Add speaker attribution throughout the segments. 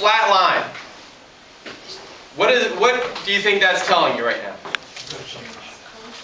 Speaker 1: flat line. What do you think that's telling you right now?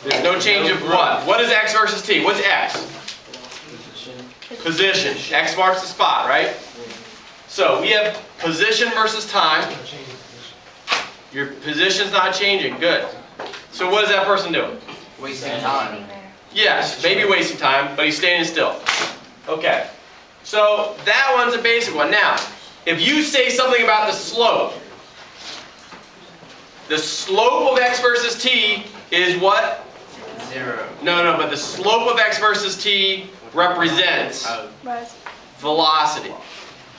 Speaker 1: There's no change of what? What is x versus t? What's x? Position. X marks the spot, right? So we have position versus time. Your position's not changing. Good. So what is that person doing?
Speaker 2: Wasting time.
Speaker 1: Yes, maybe wasting time, but he's standing still. Okay. So that one's a basic one. Now, if you say something about the slope of x versus t is what?
Speaker 2: 0.
Speaker 1: No, but the slope of x versus t represents velocity.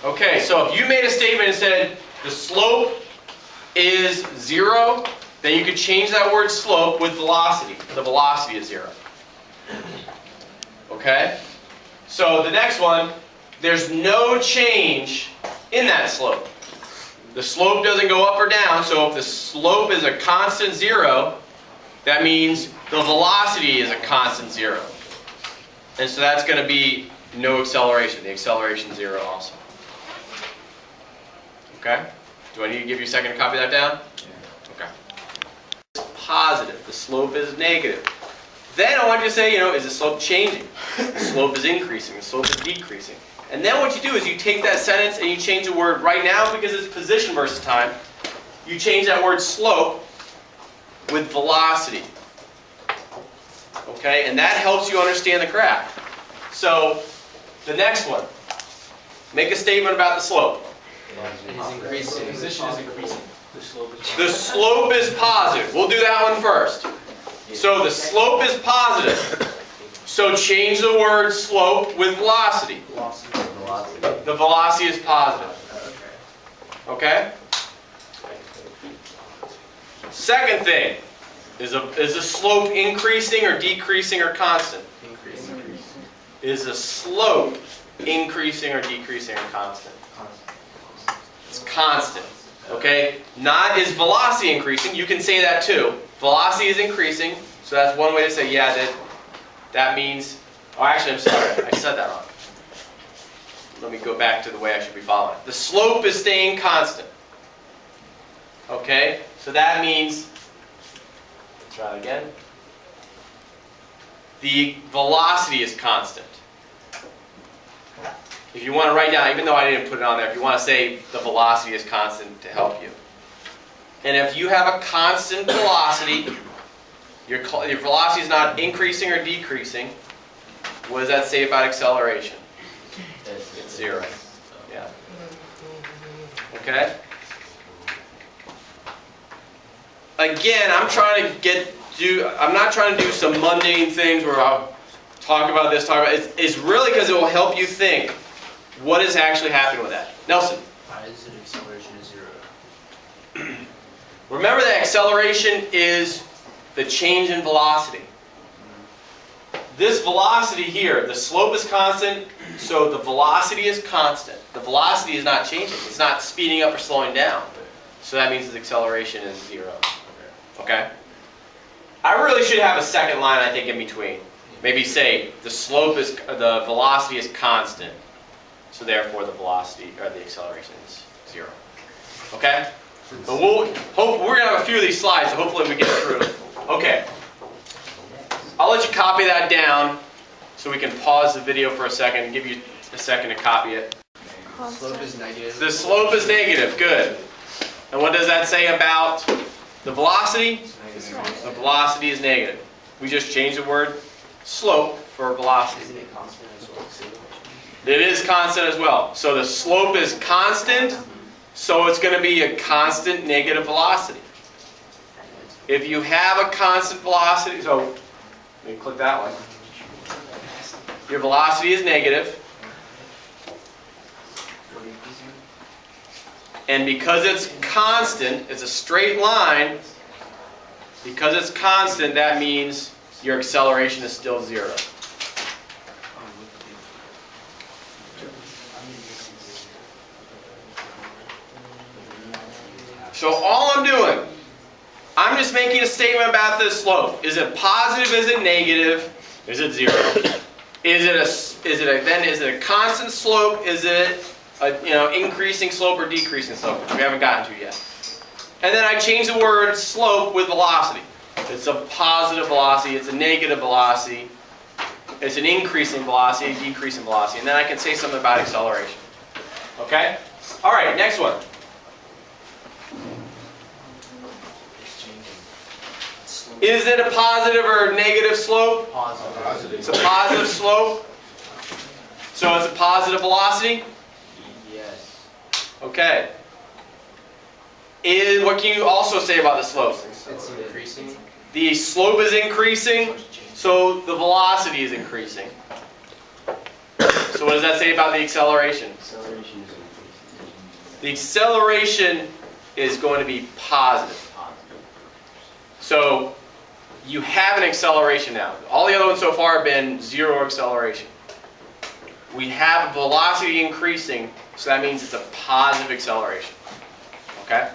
Speaker 1: Okay, so if you made a statement and said the slope is 0, then you could change that word slope with velocity. The velocity is 0. Okay? So the next one, there's no change in that slope. The slope doesn't go up or down, so if the slope is a constant 0, that means the velocity is a constant 0. And so that's going to be no acceleration. The acceleration is 0 also. Okay? Do I need to give you a second to copy that down? Okay. It's positive. The slope is negative. Then I want you to say, is the slope changing? The slope is increasing. The slope is decreasing. And then what you do is you take that sentence and you change the word right now because it's position versus time. You change that word slope with velocity. Okay? And that helps you understand the graph. So, the next one. Make a statement about the slope.
Speaker 2: It is increasing.
Speaker 3: The position is increasing.
Speaker 1: The slope is positive. We'll do that one first. So the slope is positive. So change the word slope with velocity. The velocity is positive. Okay? Second thing. Is the slope increasing or decreasing or constant?
Speaker 2: Increasing.
Speaker 1: Is the slope increasing or decreasing or constant? It's constant. Okay? Not is velocity increasing. You can say that too. Velocity is increasing. So that's one way to say, yeah, that means... Oh, actually, I'm sorry. I said that wrong. Let me go back to the way I should be following. The slope is staying constant. Okay? So that means... Let's try it again. The velocity is constant. If you want to write down, even though I didn't put it on there, if you want to say the velocity is constant to help you. And if you have a constant velocity, your velocity is not increasing or decreasing, what does that say about acceleration? It's 0. Yeah. Okay? Again, I'm not trying to do some mundane things where I'll talk about this, it's really because it will help you think what is actually happening with that. Nelson?
Speaker 2: Why is it acceleration is 0?
Speaker 1: Remember that acceleration is the change in velocity. This velocity here, the slope is constant, so the velocity is constant. The velocity is not changing. It's not speeding up or slowing down. So that means the acceleration is 0. Okay? I really should have a second line, I think, in between. Maybe say the velocity is constant. So therefore the velocity or the acceleration is 0. Okay? But we're going to have a few of these slides, so hopefully we get through. Okay. I'll let you copy that down so we can pause the video for a second and give you a second to copy it.
Speaker 2: The slope is negative.
Speaker 1: The slope is negative. Good. And what does that say about the velocity? The velocity is negative. We just changed the word slope for velocity.
Speaker 2: Isn't it constant as well?
Speaker 1: It is constant as well. So the slope is constant, so it's going to be a constant negative velocity. If you have a constant velocity, so let me click that one. Your velocity is negative. And because it's constant, it's a straight line. Because it's constant, that means your acceleration is still 0. So all I'm doing, I'm just making a statement about this slope. Is it positive? Is it negative? Is it 0? Is it a constant slope? Is it increasing slope or decreasing slope, which we haven't gotten to yet. And then I change the word slope with velocity. It's a positive velocity, it's a negative velocity, it's an increasing velocity, a decreasing velocity. And then I can say something about acceleration. Okay? All right, next one. Is it a positive or negative slope?
Speaker 2: Positive.
Speaker 1: It's a positive slope. So it's a positive velocity?
Speaker 2: Yes.
Speaker 1: Okay. What can you also say about the slope?
Speaker 2: It's increasing.
Speaker 1: The slope is increasing, so the velocity is increasing. So what does that say about the acceleration?
Speaker 2: Acceleration is increasing.
Speaker 1: The acceleration is going to be positive. So you have an acceleration now. All the other ones so far have been zero acceleration. We have velocity increasing, so that means it's a positive acceleration. Okay?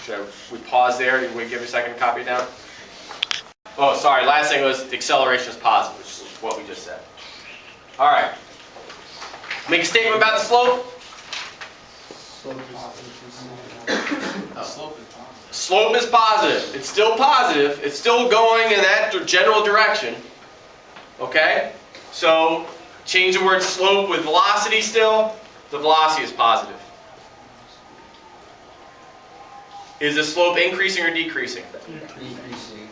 Speaker 1: Should we pause there? We give a second to copy it down? Oh, sorry. Last thing was the acceleration is positive, which is what we just said. All right. Make a statement about the slope. Slope is positive. It's still positive. It's still going in that general direction. Okay? So change the word slope with velocity still. The velocity is positive. Is the slope increasing or decreasing?
Speaker 2: Decreasing.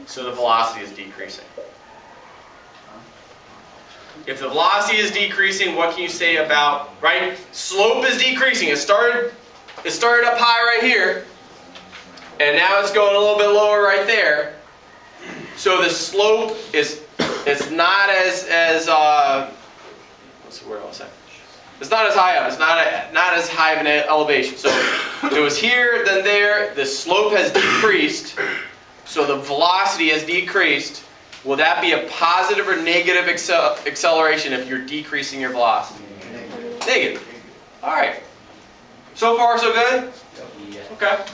Speaker 1: So the velocity is decreasing. If the velocity is decreasing, what can you say about, right? Slope is decreasing. It started up high right here, and now it's going a little bit lower right there. So the slope is not as what's the word I want to say? It's not as high up. It's not as high of an elevation. So it was here, then there. The slope has decreased, so the velocity has decreased. Will that be a positive or negative acceleration if you're decreasing your velocity? Negative. All right. So far, so good?
Speaker 2: Yeah.
Speaker 1: Okay.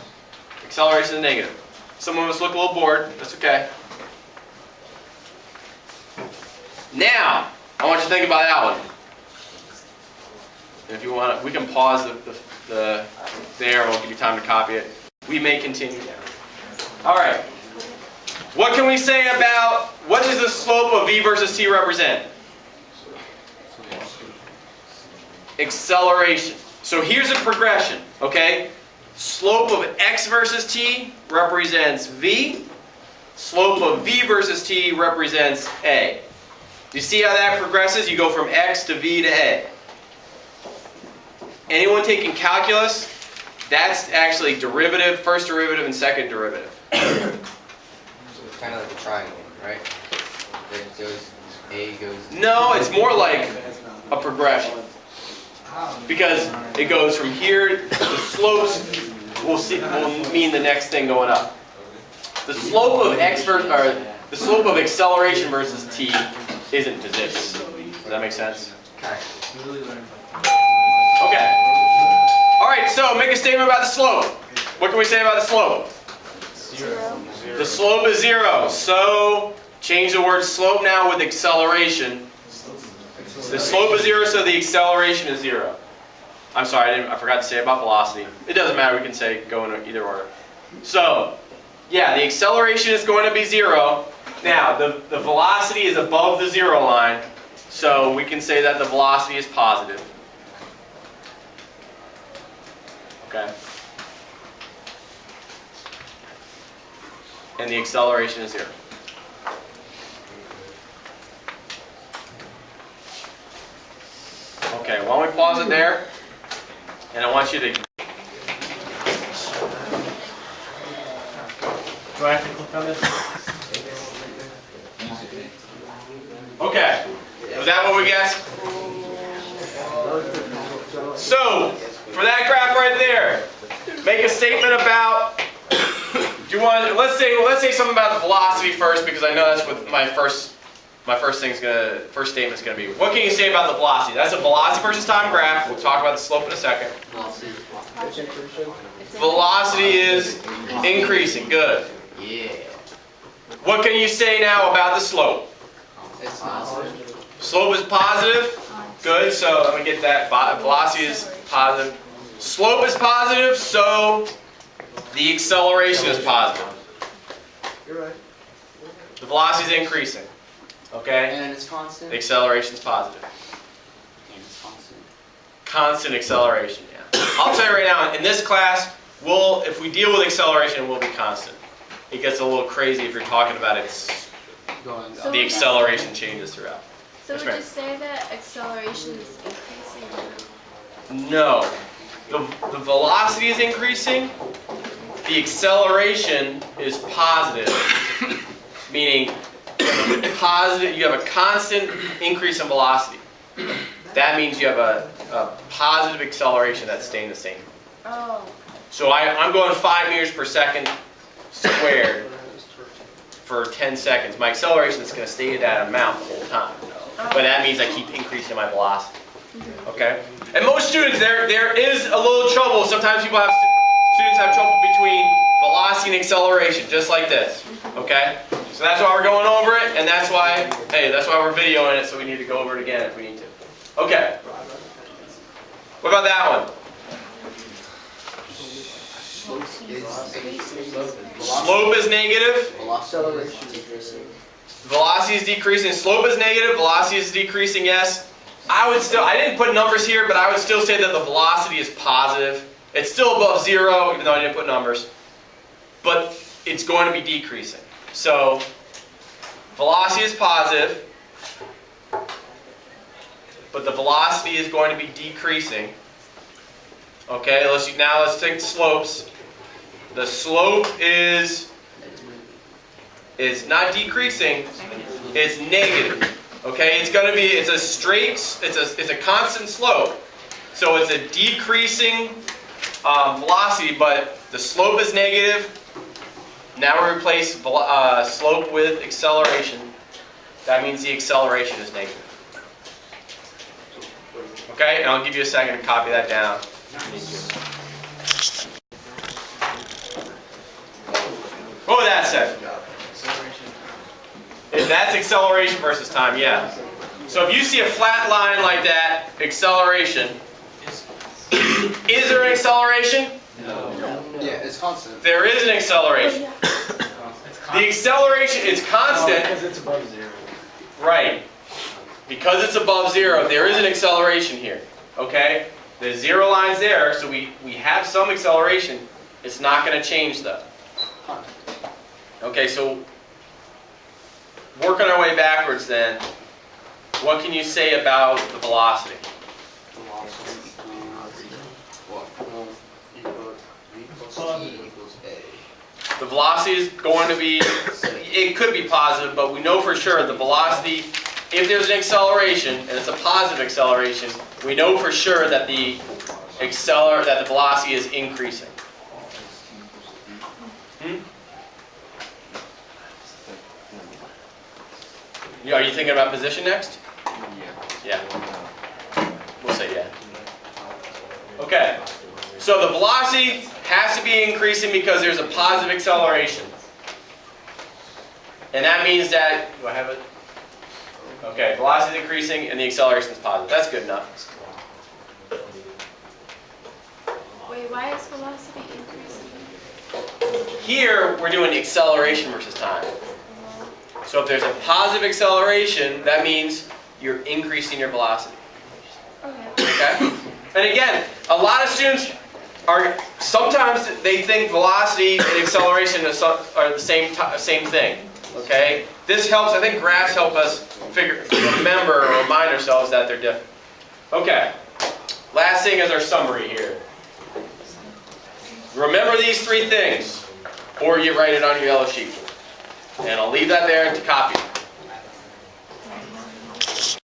Speaker 1: Acceleration is negative. Some of us look a little bored. That's okay. Now, I want you to think about that one. And if you want, we can pause the there. We'll give you time to copy it. We may continue now. All right. What can we say about, what does the slope of v versus t represent? Acceleration. So here's a progression, okay? Slope of x versus t represents v. Slope of v versus t represents a. Do you see how that progresses? You go from x to v to a. Anyone taking calculus? That's actually derivative, first derivative, and second derivative.
Speaker 3: So it's kind of like a triangle, right? It goes, A goes...
Speaker 1: No, it's more like a progression. Because it goes from here, the slopes will mean the next thing going up. The slope of the slope of acceleration versus t isn't position. Does that make sense?
Speaker 3: Kind
Speaker 1: Okay. All right, so make a statement about the slope. What can we say about the slope?
Speaker 3: Zero.
Speaker 1: The slope is zero. So change the word slope now with acceleration. The slope is zero, so the acceleration is zero. I'm sorry, I forgot to say about velocity. It doesn't matter, we can say go in either order. So, yeah, the acceleration is going to be zero. Now, the velocity is above the zero line, so we can say that the velocity is positive. Okay? And the acceleration is zero. Okay, why don't we pause it there? And I want you to... Do I have to click on this? Okay. Was that what we guessed? So, for that graph right there, make a statement about... Do you want? Let's say something about the velocity first, because I know that's what my first statement's gonna be. What can you say about the velocity? That's a velocity versus time graph. We'll talk about the slope in a second. Velocity is increasing. Good.
Speaker 3: Yeah.
Speaker 1: What can you say now about the slope?
Speaker 3: It's positive.
Speaker 1: Slope is positive. Good, so let me get that. Velocity is positive. Slope is positive, so the acceleration is positive.
Speaker 2: You're right.
Speaker 1: The velocity is increasing. Okay?
Speaker 3: And it's constant?
Speaker 1: The acceleration is positive.
Speaker 3: And it's constant.
Speaker 1: Constant acceleration, yeah. I'll tell you right now, in this class, if we deal with acceleration, it will be constant. It gets a little crazy if you're talking about
Speaker 3: Going
Speaker 4: So
Speaker 1: the acceleration changes throughout.
Speaker 4: So
Speaker 1: Yes,
Speaker 4: would
Speaker 1: ma'am.
Speaker 4: you say that acceleration is increasing?
Speaker 1: No. The velocity is increasing. The acceleration is positive. Meaning, you have a constant increase in velocity. That means you have a positive acceleration that's staying the same.
Speaker 4: Oh.
Speaker 1: So I'm going 5 meters per second squared for 10 seconds. My acceleration is going to stay at that amount the whole time. But that means I keep increasing my velocity. Okay? And most students, there is a little trouble. Sometimes students have trouble between velocity and acceleration, just like this. Okay? So that's why we're going over it, and that's why we're videoing it, so we need to go over it again if we need to. Okay. What about that one? Slope is negative. Velocity is decreasing. Slope is negative. Velocity is decreasing, yes. I didn't put numbers here, but I would still say that the velocity is positive. It's still above 0, even though I didn't put numbers. But it's going to be decreasing. So, velocity is positive, but the velocity is going to be decreasing. Okay, now let's think slopes. The slope is not decreasing, it's negative. Okay, it's a constant slope. So it's a decreasing velocity, but the slope is negative. Now we replace slope with acceleration. That means the acceleration is negative. Okay, and I'll give you a second to copy that down. What would that say? That's acceleration versus time, yeah. So if you see a flat line like that, acceleration, is there an acceleration?
Speaker 3: No. Yeah, it's constant.
Speaker 1: There is an acceleration. The acceleration is constant.
Speaker 2: Because it's above 0.
Speaker 1: Right. Because it's above 0, there is an acceleration here. Okay? The 0 line's there, so we have some acceleration. It's not going to change though. Okay, so working our way backwards then, what can you say about the velocity? The velocity is going to be, it could be positive, but we know for sure the velocity, if there's an acceleration, and it's a positive acceleration, we know for sure that the velocity is increasing. Are you thinking about position next? Yeah. We'll say yeah. Okay. So the velocity has to be increasing because there's a positive acceleration. And that means that, do I have it? Okay, velocity is increasing and the acceleration is positive. That's good enough.
Speaker 4: Wait, why is velocity increasing?
Speaker 1: Here, we're doing acceleration versus time. So if there's a positive acceleration, that means you're increasing your velocity. Okay? And again, a lot of students sometimes they think velocity and acceleration are the same thing. Okay? This helps, I think graphs help us remember or remind ourselves that they're different. Okay. Last thing is our summary here. Remember these 3 things, or you write it on your yellow sheet. And I'll leave that there to copy.